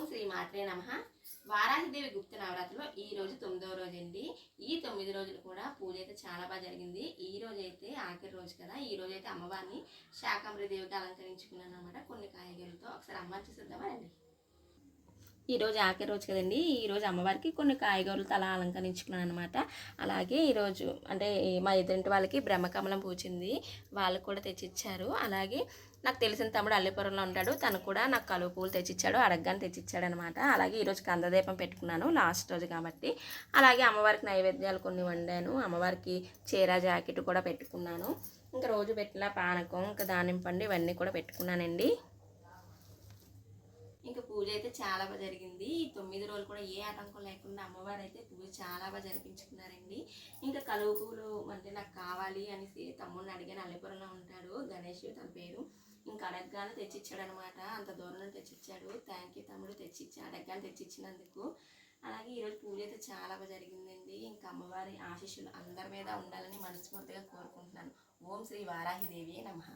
శ్రీ మాత్రే నమః. వారాహిదేవి గుప్త నవరాత్రిలో ఈ రోజు 9వ రోజు అండి. ఈ 9 రోజులు కూడా పూజ అయితే చాలా బాగా జరిగింది. ఈ రోజు అయితే ఆఖరి రోజు కదా, ఈ రోజు అయితే అమ్మవారిని శాకంబరి దేవిగా అలంకరించుకున్నాను అనమాట. కొన్ని కాయగూరలతో ఒకసారి అమ్మవారిని చూద్దామా అండి. ఈరోజు ఆఖరి రోజు కదండి. ఈరోజు అమ్మవారికి కొన్ని కాయగూరలతో అలా అలంకరించుకున్నాను అనమాట. అలాగే ఈరోజు అంటే మా ఎదురింటి వాళ్ళకి బ్రహ్మకమలం పూచింది, వాళ్ళకు కూడా తెచ్చిచ్చారు. అలాగే నాకు తెలిసిన తమ్ముడు అల్లిపురంలో ఉంటాడు, తను కూడా నాకు కలువ పూలు తెచ్చిచ్చాడు, అడగగానే తెచ్చిచ్చాడు అనమాట. అలాగే ఈరోజు కందదీపం పెట్టుకున్నాను లాస్ట్ రోజు కాబట్టి. అలాగే అమ్మవారికి నైవేద్యాలు కొన్ని వండాను, అమ్మవారికి చీర జాకెట్ కూడా పెట్టుకున్నాను. ఇంకా రోజు పెట్టిన పానకం, ఇంకా దానిమ్మ పండు ఇవన్నీ కూడా పెట్టుకున్నానండి. ఇంకా పూజ అయితే చాలా బాగా జరిగింది. ఈ 9 రోజులు కూడా ఏ ఆటంకం లేకుండా అమ్మవారు అయితే పూజ చాలా బాగా జరిపించుకున్నారండి. ఇంకా కలువ పూలు అంటే నాకు కావాలి అనేసి తమ్ముడిని అడిగాను, అల్లిపురంలో ఉంటాడు గణేష్ తన పేరు. ఇంకా అడగగానే తెచ్చిచ్చాడు అనమాట. అంత దూరం నుండి తెచ్చిచ్చాడు. థ్యాంక్ యూ తమ్ముడు, అడగగానే తెచ్చిచ్చినందుకు. అలాగే ఈరోజు పూజ అయితే చాలా బాగా జరిగిందండి. ఇంకా అమ్మవారి ఆశీస్సులు అందరి మీద ఉండాలని మనస్ఫూర్తిగా కోరుకుంటున్నాను. ఓం శ్రీ వారాహిదేవి నమః.